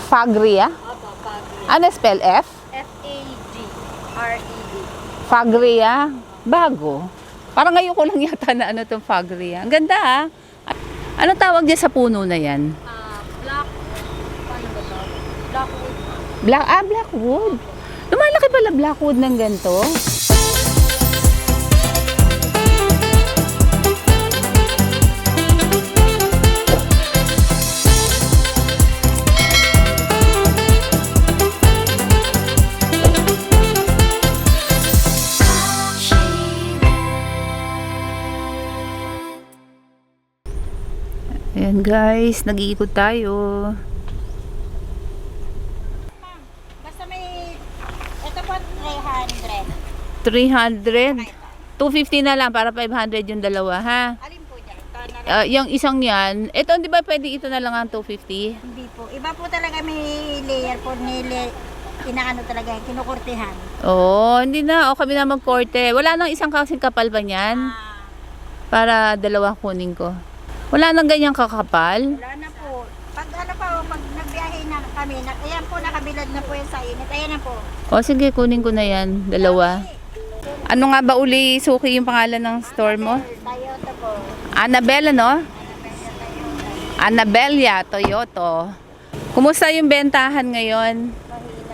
Fagria? Opo, Fagria. Ano spell F? F-A-G-R-E-D. Fagria? Bago. Parang ngayon ko lang yata na ano itong Fagria. Ang ganda ha. Ano tawag niya sa puno na yan? Black, paano ba ito? Blackwood. Blackwood. Lumalaki pala blackwood ng ganito. Ayan guys, nag-iikot tayo. Basta may, ito po 300. 300. 250 na lang para 500 yung dalawa ha. Alin po dyan? Yung isang yan, ito di ba pwede ito na lang ang 250? Hindi po. Iba po talaga may layer po inaano talaga, kinukurtihan. Oo, hindi na. O kami na magkorte. Wala nang isang kasing kapal ba niyan? Para dalawa kunin ko. Wala nang ganyang kakapal? Wala na po. Pag ano pa, pag nagbiyahe na kami, ayan po, nakabilad na po yan sa init. Ayan na po. O sige, kunin ko na yan. Dalawa. Ano nga ba uli, Suki, yung pangalan ng store mo? Toyota po. Annabelle, no? Annabella Toyota. Kumusta yung bentahan ngayon?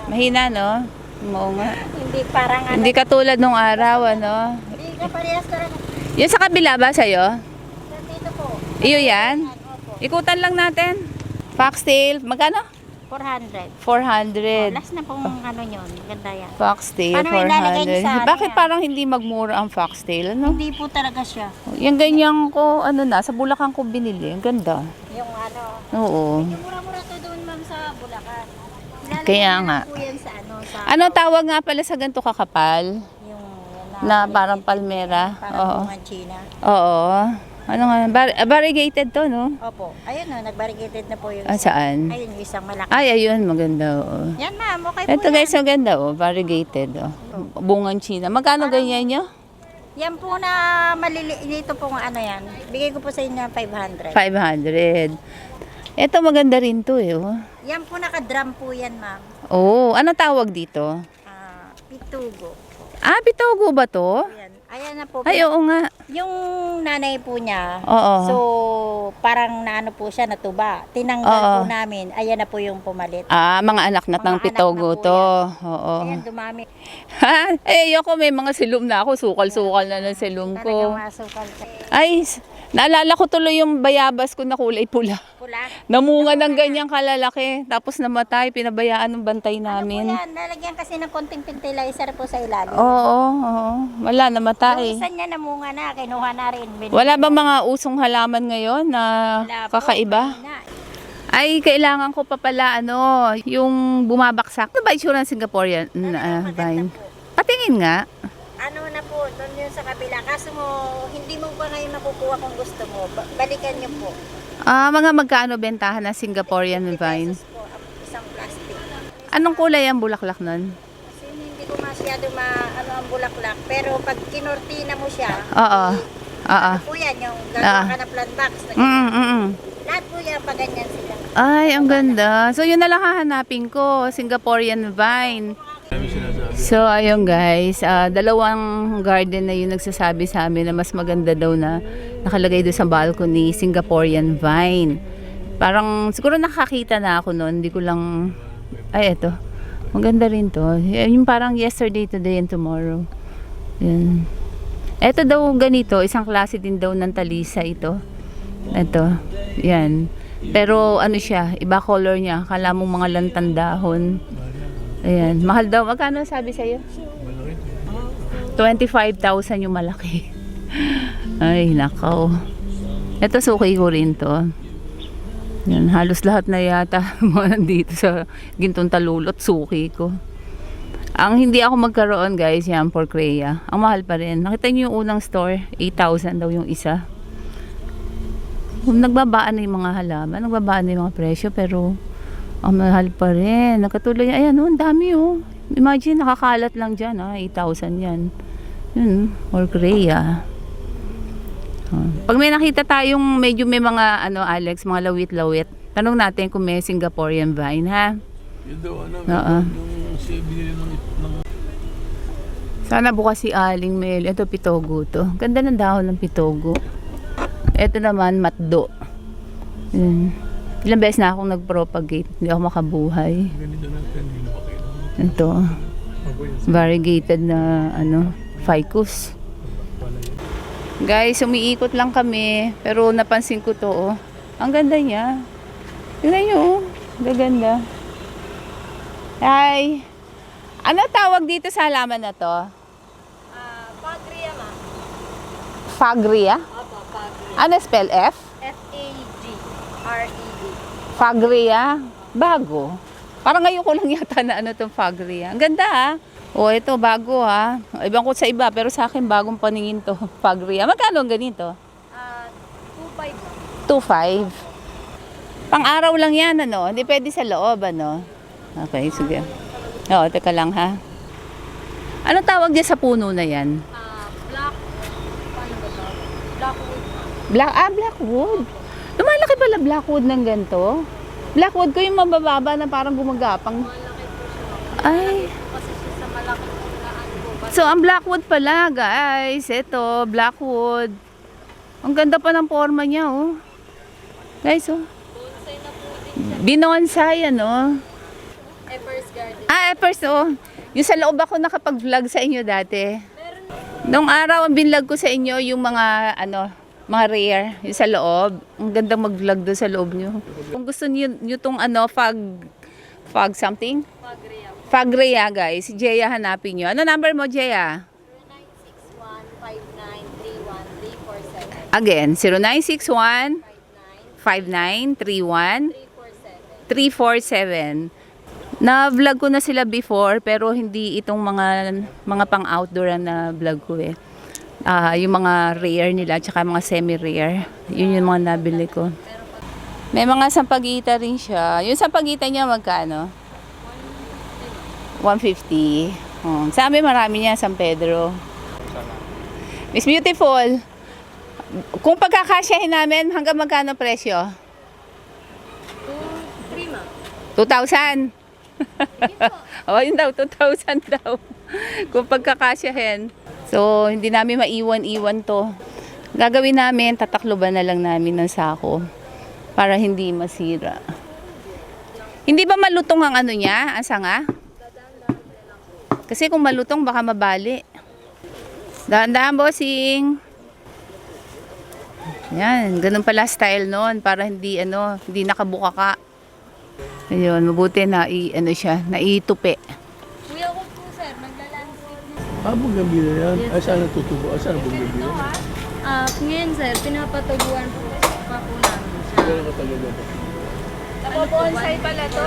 Mahina, no? Oo nga. Hindi parang ano. Hindi katulad nung araw, ano? Hindi ka parehas talaga. Yung sa kabila ba sa'yo? Dito po. Iyo yan? Opo. Ikutan lang natin. Foxtail, magkano? 400. 400. Last na pong ano yun. Ganda yan. Foxtail, Paano ilalagay niyo sa 400. ano Bakit yan? parang hindi magmura ang foxtail, ano? Hindi po talaga siya. Yung ganyan ko, ano na, sa Bulacan ko binili. Ang ganda. Yung ano. Oo. Medyo mura-mura to doon ma'am sa Bulacan. Ilalagay Kaya na nga. po yan sa ano. Sa Ano tawag nga pala sa ganito kakapal? yung Na parang palmera. parang Oo. bunga China. Oo. Ano nga, variegated to, no? Opo. Ayun o, nag-variegated na po yung Saan? ayun yung isang malaki. Ay, ayun, maganda, oo. Yan ma'am, okay po Ito guys, yan. maganda, oh. Variegated, oh. Bungang China. Magkano ganyan nyo? Yan po na maliliit. Dito po ano yan. Bigay ko po sa inyo 500. 500. Ito maganda rin to, eh, oh. Yan po naka-drum po yan ma'am. Oh, ano tawag dito? Pitugo. Ah, bitogo ba to? Ayan. Ayan na po. Ay, oo nga. Yung nanay po niya, Oo. so parang naano po siya, natuba. Tinanggal po namin, ayan na po yung pumalit. Ah, mga anak na Mga ng anak pitogo na po to. Oo. Ayan, dumami. Ha? Eh, ayoko, may mga silum na ako. Sukal-sukal na ng silum Talagang ko. masukal. Ay, naalala ko tuloy yung bayabas ko na kulay pula. Pula. Namunga ng ganyang kalalaki. Tapos namatay, pinabayaan ng bantay Ano po namin. yan? Lalagyan kasi ng konting fertilizer po sa ilalim. Oo, oo. Wala, Yung namatay. isa niya namunga na, kinuha na rin. Wala ba mga usong halaman ngayon na Wala po. kakaiba? Na. Ay, kailangan ko pa pala, ano, yung bumabaksak. Ano ba itsura ng Singaporean Maganda vine? po. Patingin nga. Ano na po, doon yun sa kabila. Kaso mo, hindi mo pa ngayon makukuha kung gusto mo. Balikan niyo po. Ah, mga magkano bentahan ng Singaporean 50 vine? pesos po ang isang plastic. Anong kulay ang bulaklak nun? Kasi hindi ko masyado ano ang bulaklak. Pero pag kinortina mo siya, Oo. Oo. ano po yan, yung gagawa ka na plant box. Lahat po yan, pag ganyan sila. Ay, ang ganda. So, yun na lang hahanapin ko. Singaporean vine. So, ayun guys. Dalawang garden na yung nagsasabi sa amin na mas maganda daw na nakalagay doon sa balcony, Singaporean vine. Parang, siguro nakakita na ako noon. Hindi ko lang... Ay, eto. Maganda rin to. Yung parang yesterday, today, and tomorrow. Yan. Eto daw ganito. Isang klase din daw ng talisa ito. Ito. Yan. Pero ano siya, iba color niya. Akala mong mga lantang dahon. Ayan. Mahal daw. Magkano sabi sa'yo? 25,000 yung malaki. Ay, nakaw. Ito suki ko rin to. Yan, halos lahat na yata mga nandito sa Gintong Talulot, suki ko. Ang hindi ako magkaroon guys, yan, Porcrea. Ang mahal pa rin. Nakita niyo yung unang store, 8,000 daw yung isa. Nagbabaan na yung mga halaman, nagbabaan na yung mga presyo, pero ang mahal pa rin. Nakatuloy, ayan, ang dami oh. Imagine, nakakalat lang dyan, 8,000 yan. Yun, Porcrea. Pag may nakita tayong medyo may mga, Alex, mga lawit-lawit, Tanong natin kung may Singaporean vine, ha? Yun daw, ano, Oo. yung siya binili ng Sana bukas si Aling Mel. Ito, pitogo to. Ganda ng dahon ng pitogo. Ito naman, matdo. Ilang beses na akong nag-propagate. Hindi ako makabuhay. ganito natin, hindi na makita. Ito, variegated na ficus. Guys, umiikot lang kami. Pero napansin ko to, oh. Ang ganda niya. Tingnan nyo, oh. Gaganda. Hi! Ano tawag dito sa halaman na to? Pagria, ma. Fagria? Opo, Pagria. Ano spell F? F-A-G-R-E-D. Fagria? Bago. Parang ngayon ko lang yata na itong Fagria. Ang ganda ha. Oh, ito bago ha. Ibang ko sa iba pero sa akin bagong paningin to. Fagria. Magkano ang ganito? 2.5. 2.5. Pang-araw lang yan ano. Hindi pwede sa loob ano. Okay, sige. Oo, teka lang ha. Ano tawag niya sa puno na yan? Black. Paano ba ito? Blackwood. Blackwood. Lumalaki pala blackwood ng ganito. Blackwood ko yung mabababa na parang gumagapang. Malaki po siya. Ay. Kasi siya sa malaki po po. So, ang blackwood pala, guys. Ito, blackwood. Ang ganda pa ng forma niya, oh. Guys, oh. Bonsai na po din siya. Binonsai, ano. Ever's Garden. First, oh. Yung sa loob ako nakapag-vlog sa inyo dati. Nung araw, ang binlog ko sa inyo yung mga, mga rare, yung sa loob. Ang gandang mag-vlog doon sa loob nyo. Kung gusto nyo tong, fog something? Pagria. Fagrea, guys. Si Jeya hanapin nyo. Ano number mo, Jeya? 0961-5931-347. Again, 0961 5931 347. Na-vlog ko na sila before pero hindi itong mga pang-outdoor na vlog ko eh. Yung mga rare nila tsaka mga semi-rare. Yun yung mga nabili ko. May mga sampagita rin siya. Yung sampagita niya magkano? 150. Sa amin marami niya, San Pedro. Miss Beautiful, kung pagkakasyahin namin, hanggang magkano presyo? 2-3 ma. 2,000. Oh, yun daw, 2,000 daw. Kung pagkakasyahin. So, hindi namin maiwan-iwan to. Gagawin namin, tatakloban na lang namin ng sako para hindi masira. Hindi ba malutong ang niya, ang sanga? Kasi kung malutong, baka mabali. Dahan-dahan, bossing. Yan, ganun pala style noon para hindi nakabuka ka. Ayun, mabuti na naitupi. Kuya ko po sir, magla-landscape. Bugambila yan. Ay, saan natutubo? Ay, saan bugambila? Ngayon sir, pinapatuguan po pa po namin siya. Kaya nakatagal na ba? Bonsai pala to.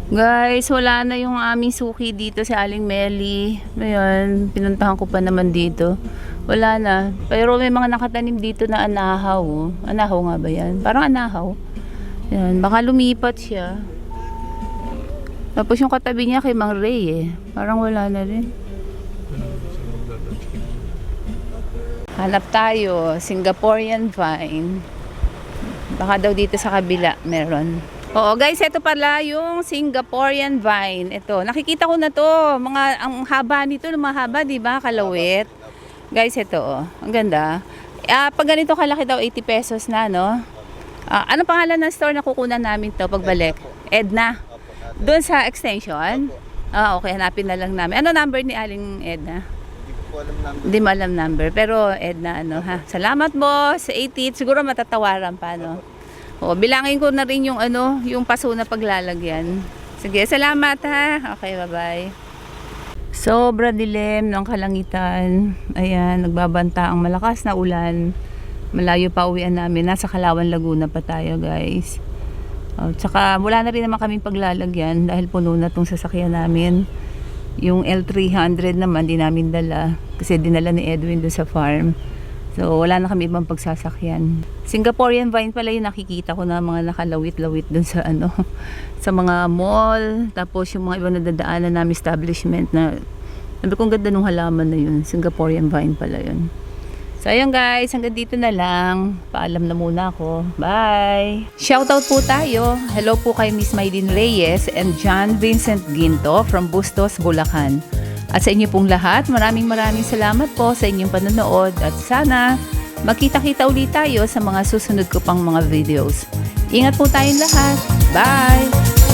Guys, wala na yung aming suki dito si Aling Melly. Ngayon, pinuntahan ko pa naman dito. Wala na. Pero may mga nakatanim dito na anahaw. Oh. Anahaw nga ba yan? Parang anahaw. Yan, baka lumipat siya. Tapos yung katabi niya kay Mang Ray eh. Parang wala na rin. Hanap tayo. Singaporean vine. Baka daw dito sa kabila meron. Oo guys, ito pala yung Singaporean vine. Ito, nakikita ko na to. Ang haba nito, lumahaba, di ba? Kalawit. Guys, ito oh. Ang ganda. Pag ganito kalaki daw, 80 pesos na, no? Ano pangalan ng store na kukunan namin to pagbalik? Edna. Doon sa extension? Okay, hanapin na lang namin. Ano number ni Aling Edna? Hindi mo alam number. Pero Edna, ha? Salamat boss. 80. Siguro matatawaran pa, no? O, bilangin ko na rin yung yung paso na paglalagyan. Sige, salamat ha. Okay, bye-bye. Sobra dilim ng kalangitan. Ayan, nagbabanta ang malakas na ulan. Malayo pa uwian namin. Nasa Kalawan, Laguna pa tayo, guys. Tsaka wala na rin naman kaming paglalagyan dahil puno na tong sasakyan namin. Yung L300 naman, di namin dala. Kasi dinala ni Edwin doon sa farm. So, wala na kami ibang pagsasakyan. Singaporean vine pala yung nakikita ko na mga nakalawit-lawit dun sa sa mga mall. Tapos yung mga ibang nadadaanan namin establishment na sabi kong ganda nung halaman na yun. Singaporean vine pala yun. So ayun guys, hanggang dito na lang. Paalam na muna ako. Bye! Shoutout po tayo. Hello po kay Miss Maylene Reyes and John Vincent Ginto from Bustos, Bulacan. At sa inyo pong lahat, maraming salamat po sa inyong panonood at sana magkita-kita ulit tayo sa mga susunod ko pang mga videos. Ingat po tayong lahat. Bye!